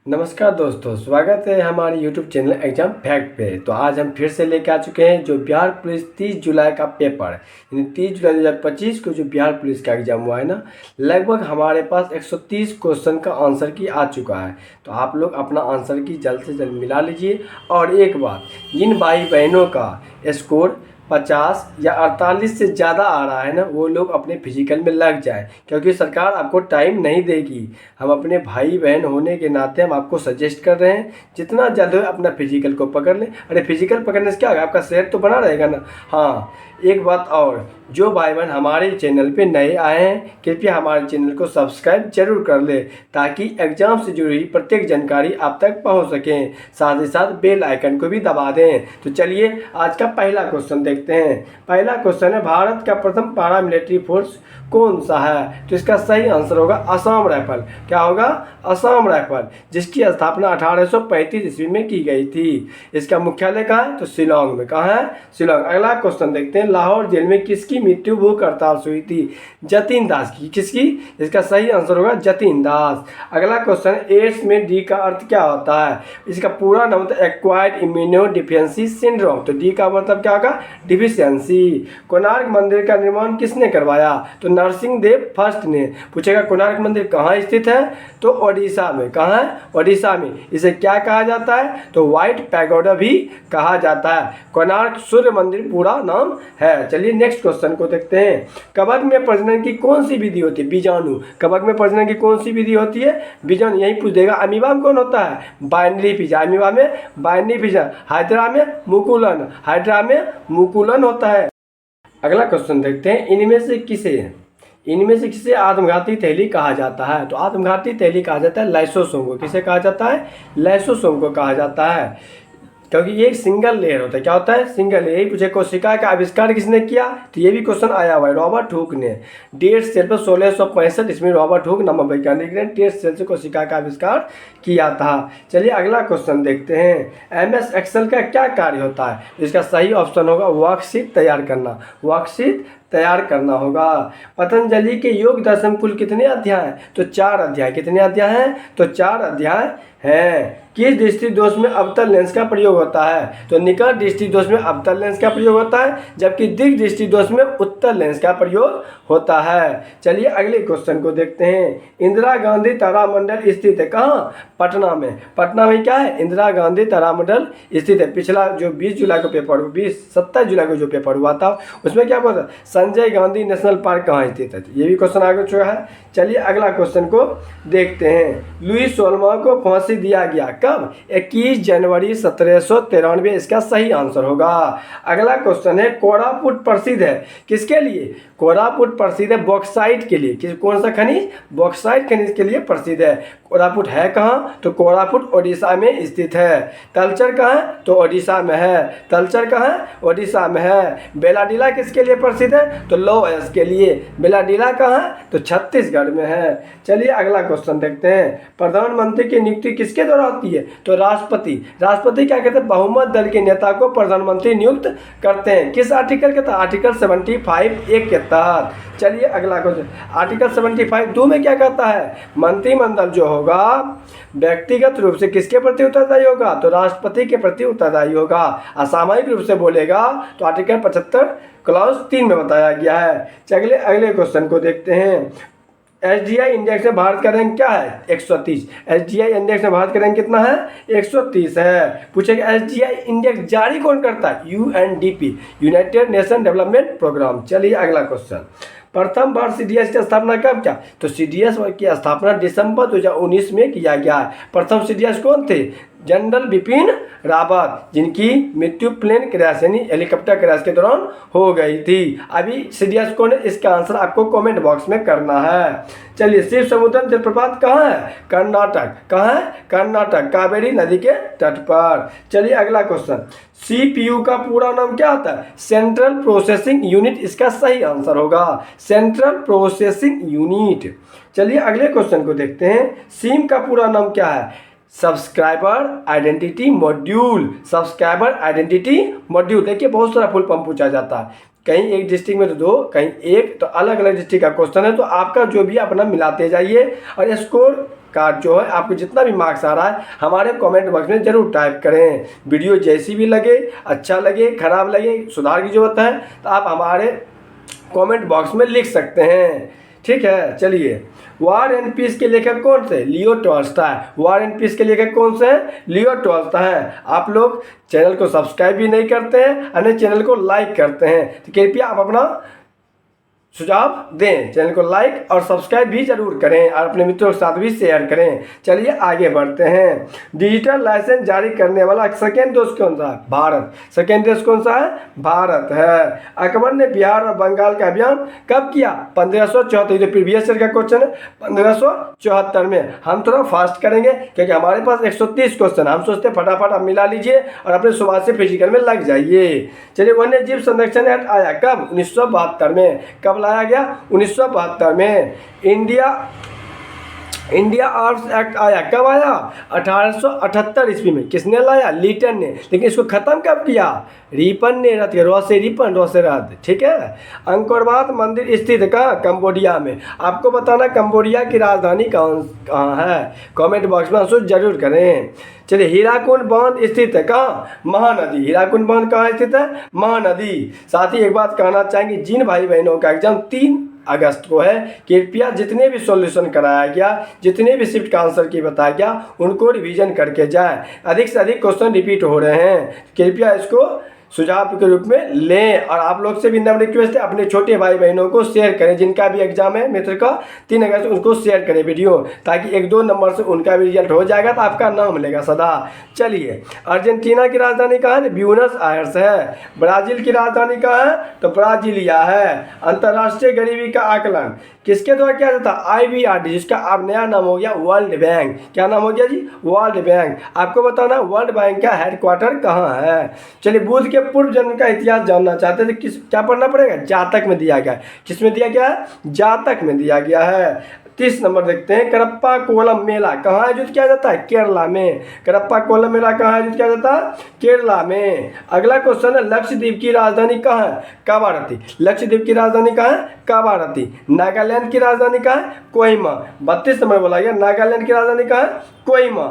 नमस्कार दोस्तों, स्वागत है हमारे YouTube चैनल एग्जाम फैक्ट पे। तो आज हम फिर से लेके आ चुके हैं जो बिहार पुलिस 30 जुलाई का पेपर, यानी 30 जुलाई 2025 को जो बिहार पुलिस का एग्जाम हुआ है ना, लगभग हमारे पास 130 क्वेश्चन का आंसर की आ चुका है। तो आप लोग अपना आंसर की जल्द से जल्द मिला लीजिए। और एक बात, जिन भाई बहनों का स्कोर 50 या 48 से ज़्यादा आ रहा है ना, वो लोग अपने फिजिकल में लग जाए, क्योंकि सरकार आपको टाइम नहीं देगी। हम अपने भाई बहन होने के नाते हम आपको सजेस्ट कर रहे हैं, जितना जल्द हो अपना फिजिकल को पकड़ लें। अरे फिजिकल पकड़ने से क्या होगा, आपका सेहत तो बना रहेगा ना। हाँ, एक बात और, जो भाई बहन हमारे चैनल पे नए आए हैं, कृपया हमारे चैनल को सब्सक्राइब जरूर कर ले, ताकि एग्जाम से जुड़ी प्रत्येक जानकारी आप तक पहुंच सकें। साथ ही साथ बेल आइकन को भी दबा दें। तो चलिए आज का पहला क्वेश्चन देखते हैं। पहला क्वेश्चन है, भारत का प्रथम पैरामिलिट्री फोर्स कौन सा है? तो इसका सही आंसर होगा असम राइफल। क्या होगा? असम राइफल, जिसकी स्थापना 1835 ईस्वी में की गई थी। इसका मुख्यालय कहाँ है? तो शिलोंग में। कहाँ है? शिलोंग। अगला क्वेश्चन देखते हैं, लाहौर जेल में किसकी मृत्यु भूख हड़ताल से हुई थी? जतिन दास की। किसकी? इसका सही आंसर होगा जतिन दास। अगला क्वेश्चन, एड्स में डी का अर्थ क्या होता है? इसका पूरा नाम होता है एक्वायर्ड इम्यूनो डिफिशियंसी सिंड्रोम। तो डी का मतलब क्या होगा? डिफिशियंसी। कोणार्क मंदिर का निर्माण किसने करवाया? तो नरसिंह देव फर्स्ट ने। पूछेगा कोणार्क मंदिर कहाँ स्थित है? तो ओडिशा में। कहाँ है? ओडिशा में। इसे क्या कहा जाता है? तो व्हाइट पैगोडा भी कहा जाता है। कोणार्क सूर्य मंदिर पूरा नाम है। चलिए नेक्स्ट क्वेश्चन को देखते हैं। कवक में प्रजनन की कौन सी विधि होती है? बीजाणु। कवक में प्रजनन की कौन सी विधि होती है? बीजाणु। यही पूछ देगा। अमीबा में कौन होता है? Binary pizza. अमीबा में बाइनरी पिज्जा। हाइड्रा में मुकुलन। हाइड्रा में मुकुलन होता है। अगला क्वेश्चन देखते हैं, इनमें से किसे आत्मघाती तैली कहा जाता है? तो आत्मघाती तैली कहा जाता है लाइसोसोम को। किसे कहा जाता है? लाइसोसोम को कहा जाता है, क्योंकि ये एक सिंगल लेयर होता है। क्या होता है? Single layer. पूछे कोशिका का आविष्कार किसने किया? तो ये भी क्वेश्चन आया हुआ है, रॉबर्ट हुक ने। डेढ़ सेल पर 1665 इसमें रॉबर्ट हुक नामक वैज्ञानिक ने डेढ़ सेल से कोशिका का आविष्कार किया था। चलिए अगला क्वेश्चन देखते हैं, MS एक्सेल का क्या कार्य होता है? तो इसका सही ऑप्शन होगा वर्कशीट तैयार करना। वर्कशीट तैयार करना होगा। पतंजलि के योग दर्शन कुल कितने अध्याय हैं? तो 4 अध्याय। कितने अध्याय हैं? तो 4 अध्याय हैं। किस दृष्टि दोष में अवतल लेंस का प्रयोग होता है? तो निकट दृष्टि दोष में अवतल लेंस का प्रयोग होता है, जबकि दिग् दृष्टि दोष में उत्तल लेंस का प्रयोग होता है। चलिए अगले क्वेश्चन को देखते हैं। इंदिरा गांधी तारामंडल स्थित है कहाँ? पटना में। पटना में क्या है? इंदिरा गांधी तारामंडल स्थित है। पिछला जो 27 जुलाई जुलाई को जो पेपर हुआ था, उसमें क्या बोला? संजय गांधी नेशनल पार्क कहाँ स्थित है? ये भी क्वेश्चन आगे चुका है। चलिए अगला क्वेश्चन को देखते हैं। लुई 16वां को फांसी दिया गया कब? 21 जनवरी 1793। इसका सही आंसर होगा। अगला क्वेश्चन है, कोरापुट प्रसिद्ध है किसके लिए? कोरापुट प्रसिद्ध है बॉक्साइट के लिए। कौन सा खनिज? बॉक्साइट खनिज के लिए प्रसिद्ध है। कोरापुट है कहाँ? तो कोरापुट ओडिशा में स्थित है। तलचर कहाँ है? तो ओडिशा में है। तलचर कहाँ है? ओडिशा में है। बेलाडीला किसके लिए प्रसिद्ध है? तो लौ अयस्क के लिए। बेलाडीला कहाँ है? तो छत्तीसगढ़ में है। चलिए अगला क्वेश्चन देखते हैं। प्रधानमंत्री की नियुक्ति किसके द्वारा होती है? तो राष्ट्रपति। राष्ट्रपति क्या कहते हैं? बहुमत दल के नेता को प्रधानमंत्री नियुक्त करते हैं। किस आर्टिकल के तहत? आर्टिकल 75(1) के तहत। चलिए अगला क्वेश्चन, आर्टिकल 75(2) में क्या कहता है? मंत्रिमंडल जो होगा व्यक्तिगत रूप से किसके प्रति उत्तरदायी होगा? तो राष्ट्रपति के प्रति उत्तरदायी होगा। असामयिक रूप से बोलेगा तो आर्टिकल 75 क्लॉज 3 में बताया गया है। चलिए अगले क्वेश्चन को देखते हैं। SDI इंडेक्स में भारत का रैंक क्या है? 130। SDI इंडेक्स में भारत का रैंक कितना है? 130 है। पूछेगा SDI इंडेक्स जारी कौन करता है? UNDP, United Nation Development Program. चलिए अगला क्वेश्चन, प्रथम बार CDS की स्थापना कब किया? तो CDS की स्थापना दिसंबर 2019 में किया गया है। प्रथम CDS कौन थे? जनरल बिपिन रावत, जिनकी मृत्यु प्लेन क्रैश यानी हेलीकॉप्टर क्रैश के दौरान हो गई थी। अभी CDS कौन है? इसका आंसर आपको कमेंट बॉक्स में करना है। चलिए, शिव समुद्रम जलप्रपात कहाँ है? कर्नाटक। कहाँ है? कर्नाटक, कावेरी नदी के तट पर। चलिए अगला क्वेश्चन, CPU का पूरा नाम क्या होता है? Central processing unit. इसका सही आंसर होगा सेंट्रल प्रोसेसिंग यूनिट। चलिए अगले क्वेश्चन को देखते हैं। सिम का पूरा नाम क्या है? Subscriber identity module. Subscriber identity module. देखिए बहुत सारा फुल फॉर्म पूछा जाता है, कहीं एक डिस्ट्रिक्ट में तो 2, कहीं एक, तो अलग अलग डिस्ट्रिक्ट का क्वेश्चन है। तो आपका जो भी अपना मिलाते जाइए और स्कोर कार्ड जो है आपको जितना भी मार्क्स आ रहा है हमारे कमेंट बॉक्स में ज़रूर टाइप करें। वीडियो जैसी भी लगे, अच्छा लगे, ख़राब लगे, सुधार की ज़रूरत है तो आप हमारे कमेंट बॉक्स में लिख सकते हैं। ठीक है, चलिए। वॉर एंड पीस के लेखक कौन से? Leo Tolstoy. War and Peace के लेखक कौन से हैं? लियो टॉल्स्टॉय हैं। आप लोग चैनल को सब्सक्राइब भी नहीं करते हैं, अन्य चैनल को लाइक करते हैं, तो कृपया आप अपना सुझाव दें। चैनल को लाइक और सब्सक्राइब भी जरूर करें और अपने मित्रों के साथ भी शेयर करें। चलिए आगे बढ़ते हैं। डिजिटल लाइसेंस जारी करने वाला सेकेंड देश कौन सा है? भारत। सेकेंड देश कौन सा है? भारत है। अकबर ने बिहार और बंगाल का अभियान कब किया? 1574। ये प्रीवियस ईयर का क्वेश्चन है, 1574 में। हम थोड़ा फास्ट करेंगे क्योंकि हमारे पास 130 क्वेश्चन, हम सोचते फटाफट आप मिला लीजिए और अपने सुबह से फिजिकल में लग जाइए। चलिए, वन्य जीव संरक्षण एक्ट आया कब? 1972 में। कब लाया गया? 1972 में। इंडिया आर्म्स एक्ट आया कब आया? 1878 ईस्वी में। किसने लाया? लीटन ने। लेकिन इसको खत्म कब किया? रिपन ने। रद्द किया। रॉ से रिपन, रॉ से रद्द। ठीक है। अंकोर वाट मंदिर स्थित कहाँ? कंबोडिया में। आपको बताना कंबोडिया की राजधानी कहाँ है? कमेंट बॉक्स में आंसर जरूर करें। चलिए, हीराकुंड बांध स्थित है कहाँ? महानदी। हीराकुंड बांध कहाँ स्थित है? महानदी। साथ ही एक बात कहना चाहेंगे, जिन भाई बहनों का एग्जाम 3 अगस्त को है, कृपया जितने भी सॉल्यूशन कराया गया, जितने भी शिफ्ट का आंसर की बताया गया, उनको रिवीजन करके जाएं। अधिक से अधिक क्वेश्चन रिपीट हो रहे हैं, कृपया इसको सुझाव के रूप में लें। और आप लोग से भी नम्र रिक्वेस्ट है, अपने छोटे भाई बहनों को शेयर करें, जिनका भी एग्जाम है मित्र का 3 अगस्त, उनको शेयर करें वीडियो, ताकि 1-2 नंबर से उनका भी रिजल्ट हो जाएगा तो आपका नाम मिलेगा सदा। चलिए, अर्जेंटीना की राजधानी कहाँ है? ब्यूनस आयर्स है। ब्राज़ील की राजधानी कहाँ है? तो ब्राजीलिया है। अंतर्राष्ट्रीय गरीबी का आकलन किसके द्वारा किया जाता है? IBRD, जिसका अब नया नाम हो गया वर्ल्ड बैंक। क्या नाम हो गया जी? World bank. आपको बताना वर्ल्ड बैंक का हेडक्वार्टर कहाँ है। चलिए, बुद्ध के पूर्व जन्म का इतिहास जानना चाहते थे, किस क्या पढ़ना पड़ेगा? जातक में दिया गया है। किस में दिया गया है? जातक में दिया गया है। 30 नंबर देखते हैं। करप्पा कोलम मेला कहाँ आयोजित किया जाता है? केरला में। करप्पा कोलम मेला कहाँ आयोजित किया जाता है? केरला में। अगला क्वेश्चन है, लक्षद्वीप की राजधानी कहाँ है? कावारती। लक्षद्वीप की राजधानी कहाँ है? कावारती। नागालैंड की राजधानी कहाँ है? कोहिमा। 32 नंबर बोला गया। नागालैंड की राजधानी कहाँ है? कोहिमा।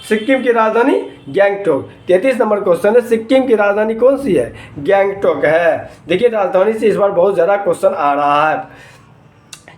सिक्किम की राजधानी गैंगटोक। 33 नंबर क्वेश्चन है, सिक्किम की राजधानी कौन सी है? गैंगटोक है। देखिए, राजधानी से इस बार बहुत ज़्यादा क्वेश्चन आ रहा है,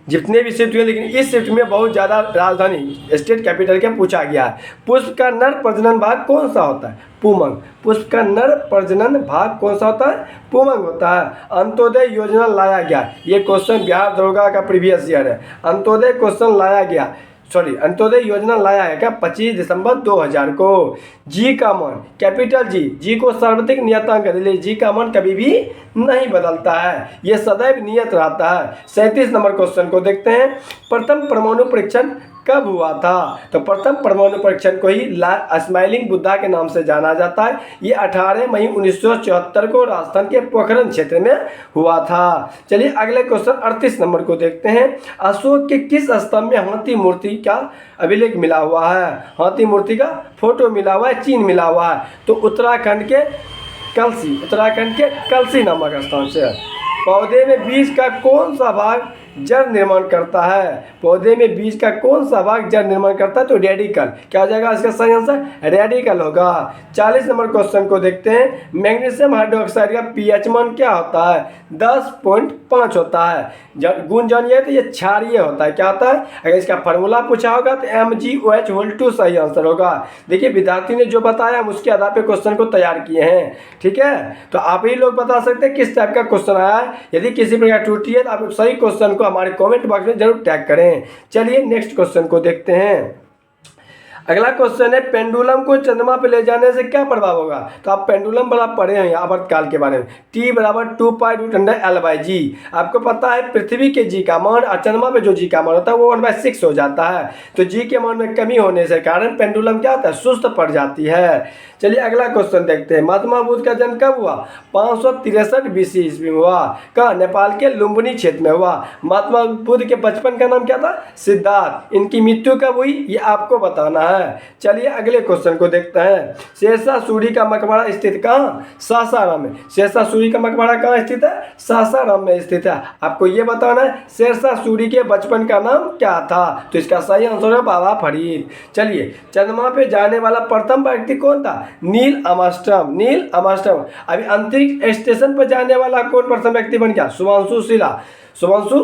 जितने भी शिफ्ट हुए, लेकिन इस शिफ्ट में बहुत ज़्यादा राजधानी स्टेट कैपिटल के पूछा गया है। पुष्प का नर प्रजनन भाग कौन सा होता है? पुमंग। पुष्प का नर प्रजनन भाग कौन सा होता है? पुमंग होता है। अंत्योदय योजना लाया गया, ये क्वेश्चन बिहार दरोगा का प्रीवियस ईयर है। अंत्योदय क्वेश्चन लाया गया, अंत्योदय योजना लाया है क्या? 25 दिसंबर 2000 को। जी का मान कैपिटल जी को सार्वत्रिक नियतांक है। जी का मान कभी भी नहीं बदलता है, ये सदैव नियत रहता है। 37 नंबर क्वेश्चन को देखते हैं। प्रथम परमाणु परीक्षण कब हुआ था? तो प्रथम परमाणु परीक्षण को ही स्माइलिंग बुद्धा के नाम से जाना जाता है। ये 18 मई 1974 को राजस्थान के पोखरण क्षेत्र में हुआ था। चलिए, अगले क्वेश्चन 38 नंबर को देखते हैं। अशोक के किस स्तंभ में हाथी मूर्ति का अभिलेख मिला हुआ है? हाथी मूर्ति का फोटो मिला हुआ है, चिन्ह मिला हुआ है। तो उत्तराखंड के कलसी नामक स्थान से। पौधे में बीज का कौन सा भाग जड़ निर्माण करता है? पौधे में बीज का कौन सा भाग जड़ निर्माण करता है? तो रेडिकल। क्या हो जाएगा इसका सही आंसर? रेडिकल होगा। 40 नंबर क्वेश्चन को देखते हैं। मैग्नीशियम हाइड्रोक्साइड का pH मान क्या होता है? 10.5 होता है। गुण जानिए तो ये क्षारीय होता है। क्या होता है? अगर इसका फॉर्मूला पूछा होगा तो MgOH2 सही आंसर होगा। देखिए, विद्यार्थी ने जो बताया हम उसके आधार पर क्वेश्चन को तैयार किए हैं। ठीक है, तो आप ही लोग बता सकते हैं किस टाइप का क्वेश्चन आया है। यदि किसी प्रकार त्रुटि है तो आप सही क्वेश्चन को हमारे कमेंट बॉक्स में जरूर टैग करें। चलिए, नेक्स्ट क्वेश्चन को देखते हैं। अगला क्वेश्चन है, पेंडुलम को चंद्रमा पे ले जाने से क्या प्रभाव होगा? तो आप पेंडुलम बड़ा पढ़े हैं आवर्तकाल के बारे में। T बराबर 2π√L/g। आपको पता है पृथ्वी के जी का मान और चंद्रमा पे जो जी का मान होता है वो 1/6 हो जाता है। तो जी के मान में कमी होने से कारण पेंडुलम क्या होता है? सुस्त पड़ जाती है। चलिए, अगला क्वेश्चन देखते हैं। महात्मा बुद्ध का जन्म कब हुआ? 563 BC ईस्वी में हुआ। कहाँ? नेपाल के लुम्बिनी क्षेत्र में हुआ। महात्मा बुद्ध के बचपन का नाम क्या था? सिद्धार्थ। इनकी मृत्यु कब हुई ये आपको बताना है। है। चलिए अगले क्वेश्चन को देखते हैं। शेरशाह सूरी का मकबरा स्थित कहाँ? सासाराम में। शेरशाह सूरी का मकबरा कहाँ स्थित है? सासाराम में स्थित है। आपको ये बताना है शेरशाह सूरी के बचपन का नाम क्या था? तो इसका सही आंसर है बाबा फरीद। चलिए, चंद्रमा पे जाने वाला प्रथम व्यक्ति कौन था? Neil Armstrong. Neil Armstrong. अभी अंतरिक्ष स्टेशन पर जाने वाला कौन प्रथम व्यक्ति बन गया? शुभांशु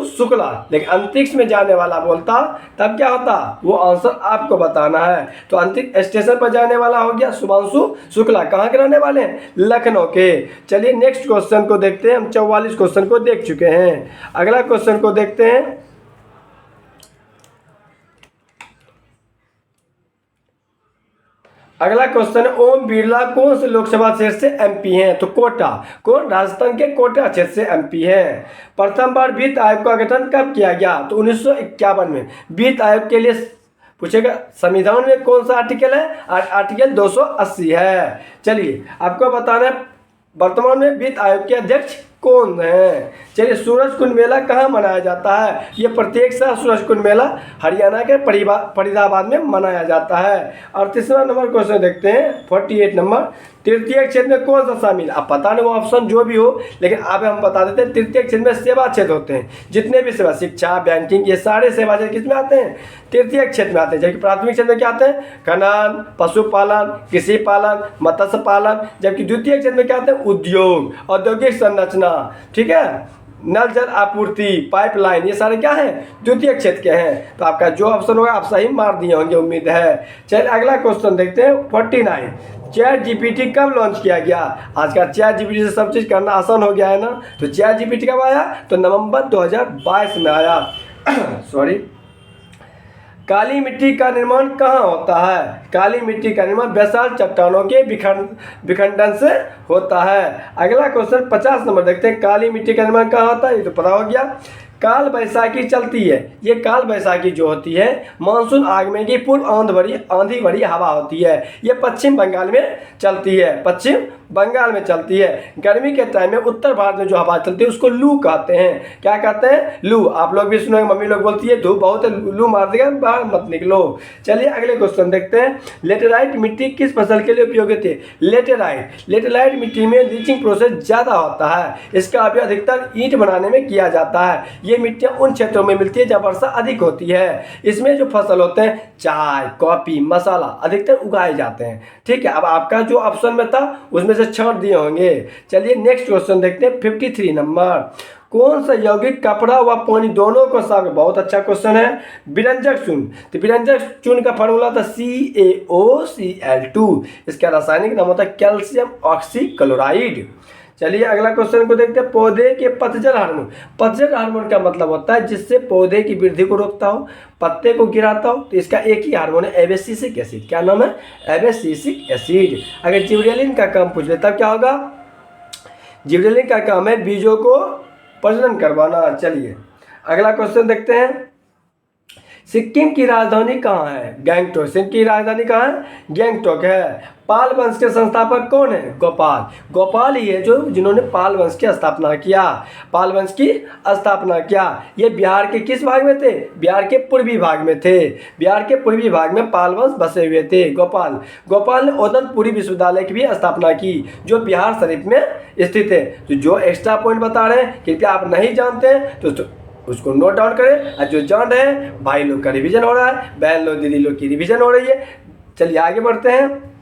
शुक्ला। लेकिन अंतरिक्ष में जाने वाला बोलता तब क्या होता? वो आंसर आपको बताना है। तो अंतरिक्ष स्टेशन पर जाने वाला हो गया शुभांशु शुक्ला। कहाँ के रहने वाले हैं? लखनऊ के। चलिए नेक्स्ट क्वेश्चन को देखते हैं। हम 44 क्वेश्चन को देख चुके हैं। अगला क्वेश्चन को देखते हैं। अगला क्वेश्चन है ओम बिरला कौन से लोकसभा क्षेत्र से एमपी हैं? तो कोटा। कौन? राजस्थान के कोटा क्षेत्र से एमपी हैं। प्रथम बार वित्त आयोग का गठन कब किया गया? तो 1951 में। वित्त आयोग के लिए पूछेगा संविधान में कौन सा आर्टिकल है? आर्टिकल 280 है। चलिए आपको बताना है वर्तमान में वित्त आयोग के अध्यक्ष कौन है? चलिए सूरज कुंड मेला कहाँ मनाया जाता है? ये प्रत्येक साल सूरज कुंड मेला हरियाणा के फरीदाबाद में मनाया जाता है। और तीसरा नंबर क्वेश्चन देखते हैं 48 नंबर। तृतीय क्षेत्र में कौन सा शामिल? अब पता नहीं वो ऑप्शन जो भी हो, लेकिन अब हम बता देते हैं तृतीय क्षेत्र में सेवा क्षेत्र होते हैं। जितने भी सेवा, शिक्षा, बैंकिंग, ये सारे सेवा क्षेत्र किस में आते हैं? तृतीय क्षेत्र में आते हैं। जबकि प्राथमिक क्षेत्र में क्या आते हैं? खनन, पशुपालन, कृषि पालन, मत्स्य पालन। जबकि द्वितीय क्षेत्र में क्या आते हैं? उद्योग, औद्योगिक संरचना, ठीक है, नल जल आपूर्ति, पाइपलाइन, ये सारे क्या हैं? द्वितीय क्षेत्र के हैं। तो आपका जो ऑप्शन होगा आप सही मार दिए होंगे, उम्मीद है। चलिए अगला क्वेश्चन देखते हैं 49। चैट जीपीटी कब लॉन्च किया गया? आजकल चैट जीपीटी से सब चीज़ करना आसान हो गया है ना। तो चैट जीपीटी कब आया? तो नवंबर 2022 में आया। सॉरी। काली मिट्टी का निर्माण कहाँ होता है? काली मिट्टी का निर्माण बेसाल चट्टानों के विखंडन से होता है। अगला क्वेश्चन 50 नंबर देखते हैं। काली मिट्टी का निर्माण कहाँ होता है? ये तो पता हो गया। काल बैसाखी चलती है। ये काल बैसाखी जो होती है मानसून आगमन की पूर्व आंधी भरी हवा होती है। ये पश्चिम बंगाल में चलती है। पश्चिम बंगाल में चलती है। गर्मी के टाइम में उत्तर भारत में जो हवा चलती है उसको लू कहते हैं। क्या कहते हैं? लू। आप लोग भी सुनोगे, मम्मी लोग बोलती है धूप बहुत है, लू मार देगा, बाहर मत निकलो। चलिए अगले क्वेश्चन देखते हैं। लेटेराइट मिट्टी किस फसल के लिए उपयोगी होती है? लेटेराइट मिट्टी में लीचिंग प्रोसेस ज़्यादा होता है। इसका उपयोग अधिकतर ईंट बनाने में किया जाता है। ये मिट्टियाँ उन क्षेत्रों में मिलती है जहाँ वर्षा अधिक होती है। इसमें जो फसल होते हैं चाय, कॉफ़ी, मसाला अधिकतर उगाए जाते हैं। ठीक है, अब आपका जो ऑप्शन में था उसमें से छांट दिए होंगे। चलिए नेक्स्ट क्वेश्चन देखते हैं 53 नंबर। कौन सा यौगिक कपड़ा व पानी दोनों को साफ? बहुत अच्छा क्वेश्चन है। विरंजक चूर्ण। तो विरंजक चूर्ण का फॉर्मूला था CaOCl2। इसका रासायनिक नाम होता है कैल्शियम ऑक्सीक्लोराइड। चलिए अगला क्वेश्चन को देखते हैं। पौधे के पतझड़ हार्मोन। पतझड़ हार्मोन का मतलब होता है जिससे पौधे की वृद्धि को रोकता हो, पत्ते को गिराता हो। तो इसका एक ही हार्मोन है एबेसिसिक एसिड। क्या नाम है? एबेसिसिक एसिड। अगर जिबरेलिन का काम पूछ ले तब क्या होगा? जिबरेलिन का काम है बीजों को प्रजनन करवाना। चलिए अगला क्वेश्चन देखते हैं। सिक्किम की राजधानी कहाँ है? गैंगटॉक। सिक्किम की राजधानी कहाँ है? गैंगटॉक है। पाल वंश के संस्थापक कौन है? गोपाल ही है जो जिन्होंने पाल वंश की स्थापना किया। पाल वंश की स्थापना किया। ये बिहार के किस भाग में थे? बिहार के पूर्वी भाग में थे। बिहार के पूर्वी भाग में पाल वंश बसे हुए थे। गोपाल ने ओदनपुरी विश्वविद्यालय की भी स्थापना की जो बिहार शरीफ में स्थित है। तो जो एक्स्ट्रा पॉइंट बता रहे हैं कृपया आप नहीं जानते हैं तो उसको नोट डाउन करें। और जो जान रहे हैं भाई लोग का रिवीजन हो रहा है, बहन लोग दीदी लोग की रिवीजन हो रही है। चलिए आगे बढ़ते हैं।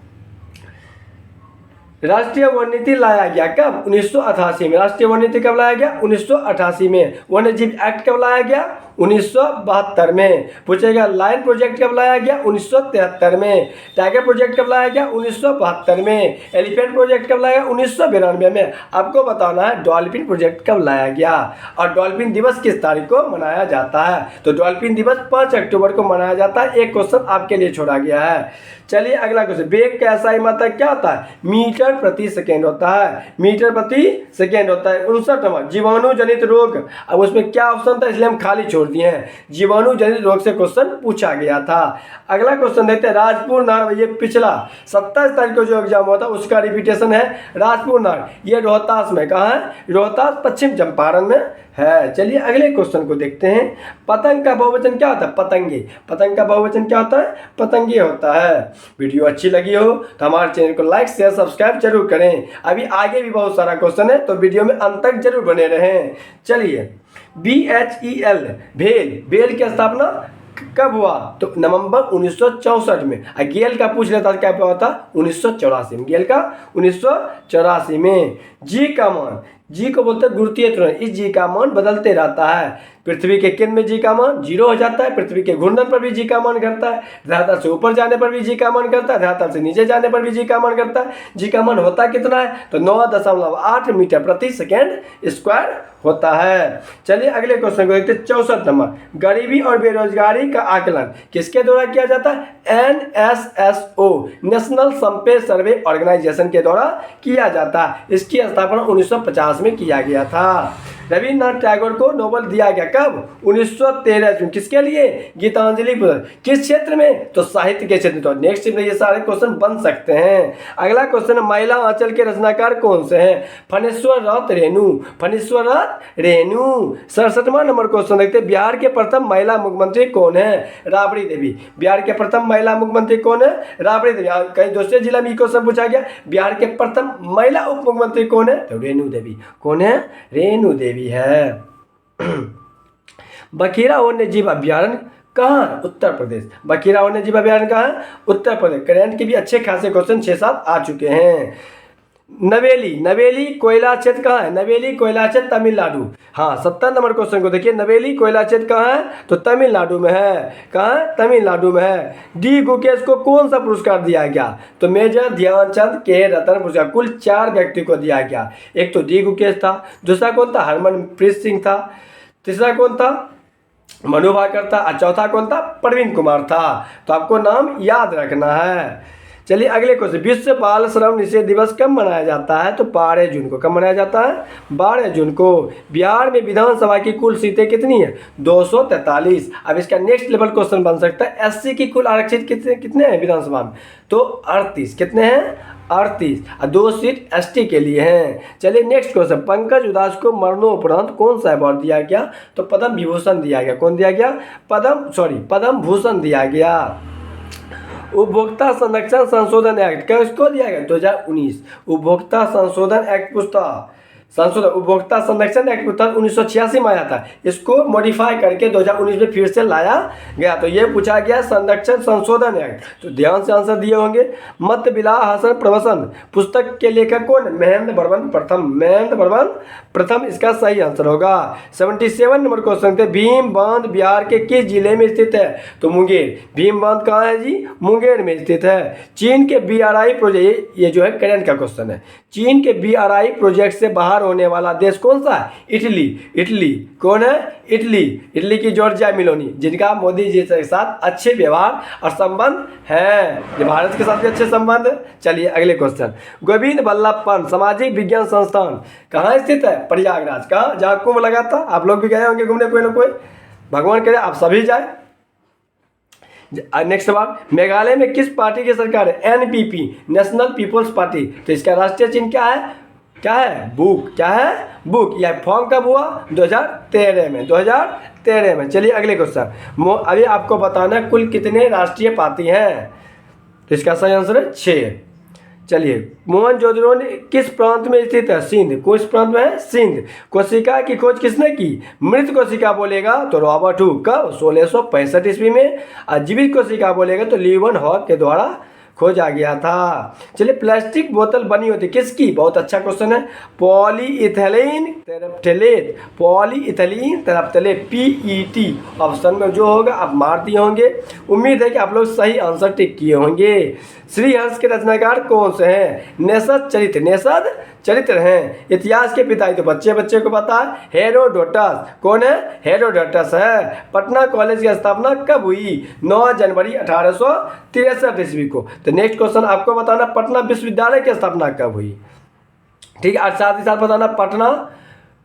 राष्ट्रीय वन नीति लाया गया कब? 1988 में। राष्ट्रीय वन नीति कब लाया गया? 1988 में। वन्य जीव एक्ट कब लाया गया? 1972 में। पूछेगा लायन प्रोजेक्ट कब लाया गया? 1973 में। टाइगर प्रोजेक्ट कब लाया गया? 1972 में। एलिफेंट प्रोजेक्ट कब लाया गया? 1992 में। आपको बताना है डॉल्फिन प्रोजेक्ट कब लाया गया और डॉल्फिन दिवस किस तारीख को मनाया जाता है? तो डॉल्फिन दिवस 5 अक्टूबर को मनाया जाता है। एक क्वेश्चन आपके लिए छोड़ा गया है। चलिए अगला क्वेश्चन। वेग का SI मात्रक क्या होता है? मीटर प्रति सेकेंड होता है। मीटर प्रति सेकेंड होता है। 59 नंबर जीवाणु जनित रोग। अब उसमें क्या ऑप्शन था इसलिए हम खाली छोड़ दिए हैं। जीवाणु जनित रोग से क्वेश्चन पूछा गया था। अगला क्वेश्चन देखते हैं, राजपुर नार, ये पिछला 27 तारीख को जो एग्जाम हुआ था उसका रिपीटेशन है। राजपुर नार ये रोहतास में, कहाँ है? रोहतास पश्चिम चंपारण में है। चलिए अगले क्वेश्चन को देखते हैं। पतंग का बहुवचन क्या होता है? पतंगे। पतंग का बहुवचन क्या होता है? पतंगे होता है। वीडियो अच्छी लगी हो तो हमारे चैनल को लाइक शेयर सब्सक्राइब जरूर करें। अभी आगे भी बहुत सारा क्वेश्चन है तो वीडियो में अंत तक जरूर बने रहें। चलिए, BHEL भेल, भेल की स्थापना कब हुआ? तो नवंबर 1964 में। गेल का पूछ लेता क्या हुआ था? 1984 में। गेल का 1984 में। जी का मान, जी को बोलते हैं गुरुत्वीय त्वरण। इस जी का मान बदलते रहता है। पृथ्वी के केंद्र में जी का मान 0 हो जाता है। पृथ्वी के घूर्णन पर भी जी का मान घटता है। धरातल से ऊपर जाने पर भी जी का मान घटता है। धरातल से नीचे जाने पर भी जी का मान घटता है। जी का मान होता कितना है? तो 9.8 मीटर प्रति सेकेंड स्क्वायर होता है। चलिए अगले क्वेश्चन को देखते हैं। 64 नंबर, गरीबी और बेरोजगारी का आकलन किसके द्वारा किया जाता है? NSSO, नेशनल संपेश सर्वे ऑर्गेनाइजेशन के द्वारा किया जाता है। इसकी स्थापना 1950 में किया गया था। रविन्द्रनाथ टैगोर को नोबेल दिया गया कब? 1913 में। किसके लिए? गीतांजलि पुरस्कार। किस क्षेत्र में? तो साहित्य के क्षेत्र में। तो नेक्स्ट में ये सारे क्वेश्चन बन सकते हैं। अगला क्वेश्चन है, महिला आंचल के रचनाकार कौन से हैं? फणेश्वर रथ रेणु, फणेश्वर रथ रेणु। 67वां नंबर क्वेश्चन देखते हैं, बिहार के प्रथम महिला मुख्यमंत्री कौन है? राबड़ी देवी। बिहार के प्रथम महिला मुख्यमंत्री कौन है? राबड़ी देवी। कहीं दूसरे जिला में क्वेश्चन पूछा गया, बिहार के प्रथम महिला उप मुख्यमंत्री कौन है? तो रेणु देवी। कौन है? रेणु देवी है। बखीरा वन्यजीव अभ्यारण्य कहाँ? उत्तर प्रदेश। बखीरा वन्यजीव अभ्यारण्य कहाँ है? उत्तर प्रदेश। करंट के भी अच्छे खासे क्वेश्चन 6-7 आ चुके हैं। नवेली, नवेली कोयला क्षेत्र कहाँ है? नवेली कोयला क्षेत्र तमिलनाडु। हाँ, 70 नंबर क्वेश्चन को देखिए, नवेली कोयला क्षेत्र कहाँ है? तो तमिलनाडु में है। कहाँ है? तमिलनाडु में है। डी गुकेश को कौन सा पुरस्कार दिया गया? तो मेजर ध्यानचंद के रत्न पुरस्कार कुल 4 व्यक्ति को दिया गया। एक तो डी गुकेश था, दूसरा कौन था? हरमनप्रीत सिंह था, तीसरा कौन था? मनु भाकर था, और चौथा कौन था? प्रवीण कुमार था। तो आपको नाम याद रखना है। चलिए अगले क्वेश्चन, विश्व बाल श्रम निषेध दिवस कब मनाया जाता है? तो 12 जून को। कब मनाया जाता है? 12 जून को। बिहार में विधानसभा की कुल सीटें कितनी है? 243। अब इसका नेक्स्ट लेवल क्वेश्चन बन सकता है, SC की कुल आरक्षित कितने हैं विधानसभा में? तो 38। कितने हैं? 38। और 2 सीट ST के लिए हैं। चलिए नेक्स्ट क्वेश्चन, पंकज उदास को मरणोपरांत कौन सा अवार्ड दिया गया? तो पद्म विभूषण दिया गया। कौन दिया गया? पद्म भूषण दिया गया। उपभोक्ता संरक्षण संशोधन एक्ट किसको दिया गया? 2019। उपभोक्ता संशोधन एक्ट पुस्तक संशोधन उपभोक्ता संरक्षण एक्ट पुस्तक 1986 में आया था। इसको मॉडिफाई करके 2019 में फिर से लाया गया। तो ये पूछा गया संरक्षण संशोधन एक्ट। तो ध्यान से आंसर दिए होंगे। मत बिला हसन प्रवसन पुस्तक के लेखक कौन? महेंद्र बर्मन प्रथम। महेंद्र बर्मन प्रथम इसका सही आंसर होगा। 77 नंबर क्वेश्चन थे, भीम बांध बिहार के किस जिले में स्थित है? तो मुंगेर। भीम बांध कहाँ है जी? मुंगेर में स्थित है। चीन के BRI प्रोजेक्ट, ये जो है करंट का क्वेश्चन है, चीन के BRI प्रोजेक्ट से बाहर होने वाला देश कौन सा है? इटली। इटली कौन है? इटली। इटली की जॉर्जिया मेलोनी, जिनका मोदी जी के साथ अच्छे व्यवहार और संबंध है, भारत के साथ भी अच्छे संबंध। चलिए अगले क्वेश्चन, गोविंद बल्लभ पंत सामाजिक विज्ञान संस्थान कहाँ स्थित है? प्रयागराज। कहाँ? जहाँ कुंभ लगा था। आप लोग भी गए होंगे घूमने, कोई ना कोई। भगवान करे आप सभी जाए। नेक्स्ट सवाल, मेघालय में किस पार्टी की सरकार है? NPP, National People's Party. तो इसका राष्ट्रीय चिन्ह क्या है? क्या है? बुक। क्या है? बुक। यह फॉर्म कब हुआ? 2013 में। 2013 में। चलिए अगले क्वेश्चन, अभी आपको बताना है कुल कितने राष्ट्रीय पार्टी हैं। तो इसका सही आंसर है 6। चलिए, मोहनजोदड़ो किस प्रांत में स्थित है? सिंध। किस प्रांत में है? सिंध। कोशिका की खोज किसने की? मृत कोशिका बोलेगा तो रॉबर्ट हुक। कब? 1665 ईस्वी में। और जीवित कोशिका बोलेगा तो लीवन हॉक के द्वारा खोजा गया था। चलिए, प्लास्टिक बोतल बनी होती किसकी? बहुत अच्छा क्वेश्चन है। पॉलीइथिलीन टेरेप्थलेट। पॉलीइथिलीन टेरेप्थलेट, PET ऑप्शन में जो होगा आप मार दिए होंगे। उम्मीद है कि आप लोग सही आंसर टिक किए होंगे। श्रीहर्ष के रचनाकार कौन से हैं? नेषद चरित्र। नेषद चरित्र हैं। इतिहास के पिता, तो बच्चे को पता है, हेरोडोटस। कौन है? हेरोडोटस है। पटना कॉलेज की स्थापना कब हुई? 9 जनवरी 1863 ईस्वी को। तो नेक्स्ट क्वेश्चन आपको बताना, पटना विश्वविद्यालय की स्थापना कब हुई? ठीक है। और साथ ही साथ बताना, पटना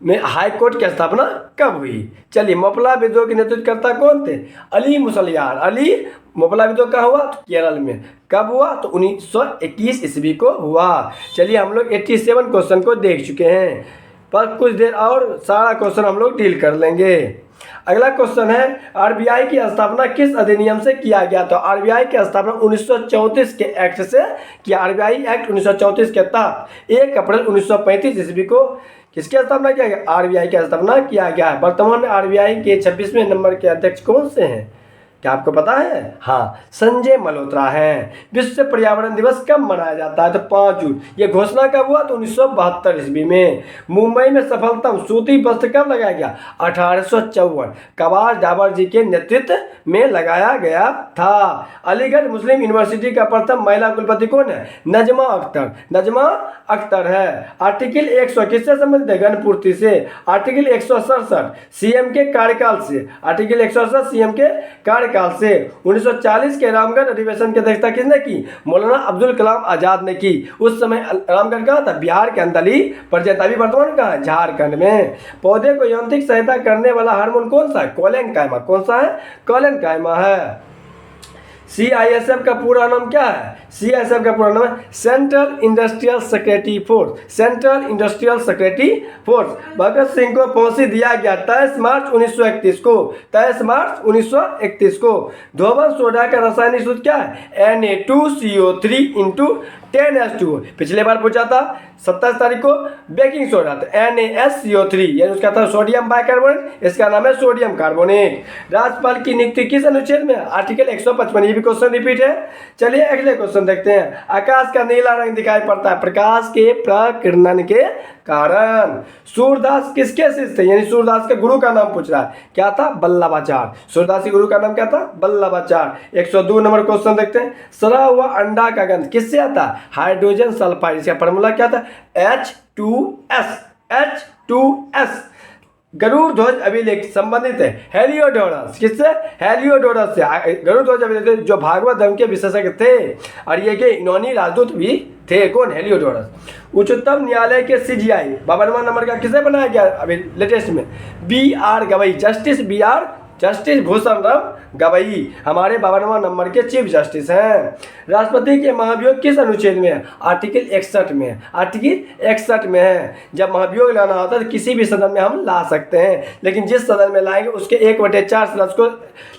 में हाई कोर्ट की स्थापना कब हुई? चलिए, मोपला विद्रोह के नेतृत्वकर्ता कौन थे? अली मुसलियार। अली मोपला विद्रोह कहाँ हुआ? तो केरल में। कब हुआ? तो 1921 ईस्वी को हुआ। चलिए, हम लोग 87 क्वेश्चन को देख चुके हैं, पर कुछ देर और सारा क्वेश्चन हम लोग डील कर लेंगे। अगला क्वेश्चन है, आरबीआई की स्थापना किस अधिनियम से किया गया? तो आरबीआई की स्थापना 1934 के एक्ट से किया। आरबीआई एक्ट 1934 के तहत 1 अप्रैल 1935 ईस्वी को किसकी स्थापना किया गया? आरबीआई की स्थापना किया गया है। वर्तमान में आरबीआई के 26वें नंबर के अध्यक्ष कौन से हैं? क्या आपको पता है? हाँ, संजय मल्होत्रा हैं। विश्व पर्यावरण दिवस कब मनाया जाता है? तो 5 जून। ये घोषणा कब हुआ? तो 1972 ईस्वी में। मुंबई में सफलतम सूती वस्त्र कब लगाया गया? 1854। कवास डाबर जी के नेतृत्व में लगाया गया था। अलीगढ़ मुस्लिम यूनिवर्सिटी का प्रथम महिला कुलपति कौन है? नजमा अख्तर। नजमा अख्तर है। आर्टिकल 100 किससे संबंधित है? गणपूर्ति से। आर्टिकल 167 सीएम के कार्यकाल से। आर्टिकल 167 सीएम के कार्यकाल से। 1940 के रामगढ़ अधिवेशन की अध्यक्षता किसने की? मौलाना अब्दुल कलाम आजाद ने की। उस समय रामगढ़ कहाँ था? बिहार के अंदली प्रदेश। अभी वर्तमान कहाँ है? झारखंड में। पौधे को यांत्रिक सहायता करने वाला हार्मोन कौन सा है? कोलेनकाइमा। कौन सा है? कोलेनकाइमा है। CISF का पूरा नाम क्या है? CISF का पूरा नाम है central industrial secretary force. Central industrial secretary force. Bhagat Singh को फांसी दिया गया 23 मार्च 1931 को। 23 मार्च 1931 को। धोबन सोडा का रासायनिक सूत्र क्या है? Na2CO3 into 10H2O। पिछले बार पूछा था 27 तारीख को बेकिंग सोडा, तो NaSCO3 यानी उसका था सोडियम बाइकार्बोनेट, इसका नाम है सोडियम कार्बोनेट। राज्यपाल की नियुक्ति किस अनुच्छेद में? आर्टिकल 155। ये भी क्वेश्चन रिपीट है। चलिए अगले क्वेश्चन देखते हैं। आकाश का नीला रंग दिखाई पड़ता है प्रकाश के प्रकीर्णन के कारण। सूरदास किसके शिष्य थे? यानी सूरदास के गुरु का नाम पूछ रहा है। क्या था? बल्लभाचार्य। सूरदास के गुरु का नाम क्या था? बल्लभाचार्य। 102 नंबर क्वेश्चन देखते हैं। सड़ा हुआ अंडा का गंध किससे आता है? Hydrogen sulphide. इसका फॉर्मूला क्या था? H2S। H2S। गरुड़ ध्वज अभिलेख संबंधित है हेलियोडोरस। किससे? हेलियोडोरस से। गरुड़ ध्वज अभिलेख जो भागवत धर्म के विशेषज्ञ थे, और ये के इनोनी राजदूत भी थे। कौन? हेलियोडोरस। उच्चतम न्यायालय के CGI 52वां नंबर का किसे बनाया गया अभी लेटेस्ट में? BR गवई। जस्टिस भूषण राम गवई हमारे 52वां नंबर के चीफ जस्टिस हैं। राष्ट्रपति के महाभियोग किस अनुच्छेद में है? आर्टिकल 61 में है। आर्टिकल 61 में है। जब महाभियोग लाना होता है तो किसी भी सदन में हम ला सकते हैं, लेकिन जिस सदन में लाएंगे उसके 1/4 सदस्य को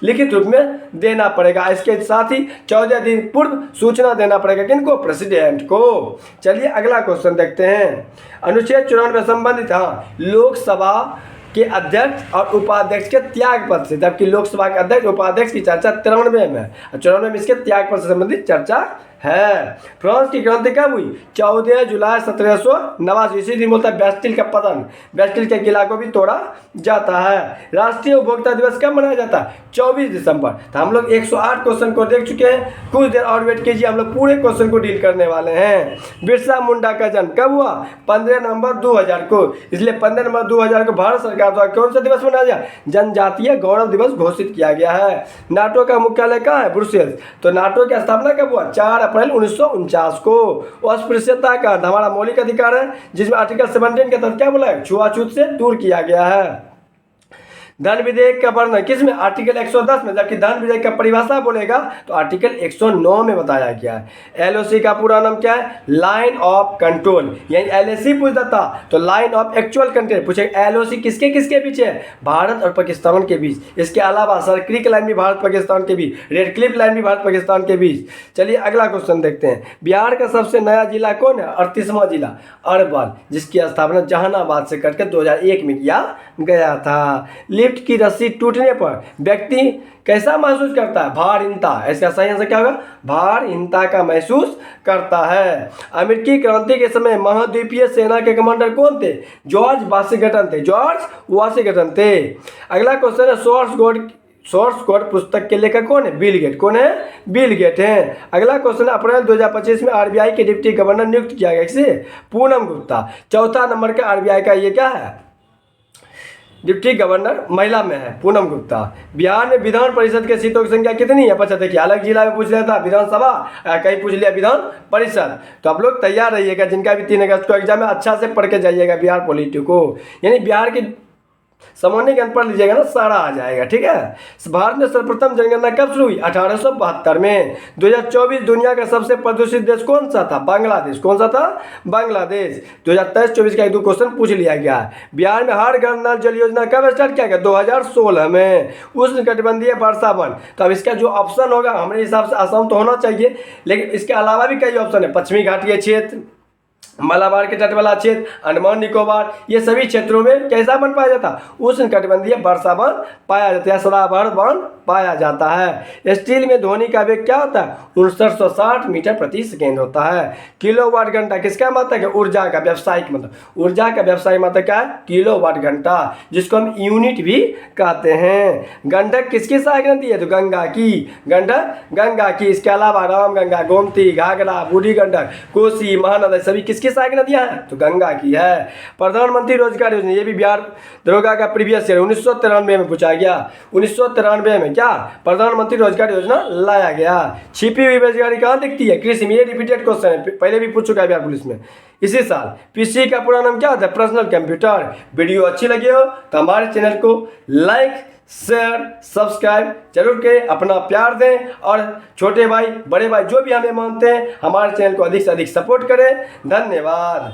लिखित रूप में देना पड़ेगा। इसके साथ ही 14 दिन पूर्व सूचना देना पड़ेगा। किनको? प्रेसिडेंट को। चलिए अगला क्वेश्चन देखते हैं। अनुच्छेद 94 संबंधित, हाँ, लोकसभा के अध्यक्ष और उपाध्यक्ष के त्याग पद से, जबकि लोकसभा के अध्यक्ष उपाध्यक्ष की चर्चा 93 में है, 94 में इसके त्याग पद से संबंधित चर्चा है। फ्रांस की क्रांति कब हुई? 14 जुलाई 1789। इसी दिन बोलता है बेस्टिल का पतन। बेस्टिल के किला को भी तोड़ा जाता है। राष्ट्रीय उपभोक्ता दिवस कब मनाया जाता है? 24 दिसंबर। तो हम लोग 108 क्वेश्चन को देख चुके हैं। कुछ देर और वेट कीजिए, हम लोग पूरे क्वेश्चन को डील करने वाले हैं। बिरसा मुंडा का जन्म कब हुआ? 15 नवंबर 2000 को। इसलिए 15 नवंबर 2000 को भारत सरकार द्वारा कौन सा दिवस मनाया गया? जनजातीय गौरव दिवस घोषित किया गया है। नाटो का मुख्यालय कहाँ है? ब्रुसेल्स। तो नाटो की स्थापना कब हुआ? 4 अप्रैल 1949 को। अस्पृश्यता का हमारा मौलिक अधिकार है, जिसमें आर्टिकल 17 के तहत क्या बोला है? छुआछूत से दूर किया गया है। धन विधेयक का वर्णन किसमें? आर्टिकल 110 में। जबकि धन विधेयक का परिभाषा बोलेगा तो आर्टिकल 109 में बताया गया है। LOC का पूरा नाम क्या है? Line of control. यानी LAC पूछता था तो लाइन ऑफ एक्चुअल कंट्रोल पूछे। LOC किसके किसके बीच है? भारत और पाकिस्तान के बीच। इसके अलावा सर्किल लाइन भी भारत पाकिस्तान के बीच, रेड क्लिफ लाइन भी भारत पाकिस्तान के बीच। चलिए अगला क्वेश्चन देखते हैं। बिहार का सबसे नया जिला कौन है? 38वां जिला अरवल, जिसकी स्थापना जहानाबाद से करके 2001 में किया गया था। लिफ्ट की रस्सी टूटने पर व्यक्ति कैसा महसूस करता है? भारहीनता। इसका सही आंसर क्या होगा? भारहीनता का महसूस करता है। अमेरिकी क्रांति के समय महाद्वीपीय सेना के कमांडर कौन थे? जॉर्ज वाशिंगटन थे। जॉर्ज वाशिंगटन थे। अगला क्वेश्चन है सोर्स कोड पुस्तक के लेखक कौन है? Bill Gate. कौन है? बिल गेट हैं। अगला क्वेश्चन, अप्रैल 2025 में RBI के डिप्टी गवर्नर नियुक्त किया गया। किसे? पूनम गुप्ता। चौथा नंबर का RBI का ये क्या है? डिप्टी गवर्नर महिला में है पूनम गुप्ता। बिहार में विधान परिषद के सीटों की संख्या कितनी है? 75। अलग जिला में पूछ लिया था विधानसभा, कहीं पूछ लिया विधान परिषद। तो आप लोग तैयार रहिएगा, जिनका भी 3 अगस्त को एग्जाम है अच्छा से पढ़ के जाइएगा बिहार पॉलिटी को, यानी बिहार की सामान्य ज्ञान पढ़ लीजिएगा ना, सारा आ जाएगा। ठीक है। भारत में सर्वप्रथम जनगणना कब शुरू हुई? 1872 में। 2024 दुनिया का सबसे प्रदूषित देश कौन सा था? बांग्लादेश। कौन सा था? बांग्लादेश। 2023-24 का 1-2 क्वेश्चन पूछ लिया गया। बिहार में हर घर नल जल योजना कब स्टार्ट किया गया? 2016 में। उष्णकटिबंधीय वर्षा वन। तो अब इसका जो ऑप्शन होगा हमारे हिसाब से असम तो होना चाहिए, लेकिन इसके अलावा भी कई ऑप्शन है। पश्चिमी घाटीय क्षेत्र, मलाबार के तट वाला क्षेत्र, अंडमान निकोबार, ये सभी क्षेत्रों में कैसा वन पाया जाता है? उष्णकटिबंधीय वर्षा वन पाया जाता है, सदाबहार वन पाया जाता है। स्टील में ध्वनि का वेग क्या होता है? 6960 मीटर प्रति सेकेंड होता है। किलोवाट घंटा किसका मात्रक है? ऊर्जा का व्यावसायिक मतलब। ऊर्जा का व्यावसायिक मात्रक क्या है? किलोवाट घंटा, जिसको हम यूनिट भी कहते हैं। गंडक किसकी सहायक नदी है? तो गंगा की। गंडक गंगा की। इसके अलावा रामगंगा, गोमती, घाघरा, बूढ़ी गंडक, कोसी, महानदी सभी किसकी सहायक नदियां हैं? तो गंगा की है। प्रधानमंत्री रोजगार योजना, ये भी बिहार दरोगा का प्रीवियस ईयर 1993 में पूछा गया। 1993 में क्या प्रधानमंत्री रोजगार योजना लाया गया। छिपी हुई बेरोजगारी कहाँ दिखती है? कृषि में। ये रिपीटेड क्वेश्चन है, पहले भी पूछ चुका है बिहार पुलिस में इसी साल। पीसी का पूरा नाम क्या होता है? Personal computer. वीडियो अच्छी लगी हो तो हमारे चैनल को लाइक, शेयर, सब्सक्राइब जरूर करें, अपना प्यार दें, और छोटे भाई बड़े भाई जो भी हमें मानते हैं हमारे चैनल को अधिक से अधिक सपोर्ट करें। धन्यवाद।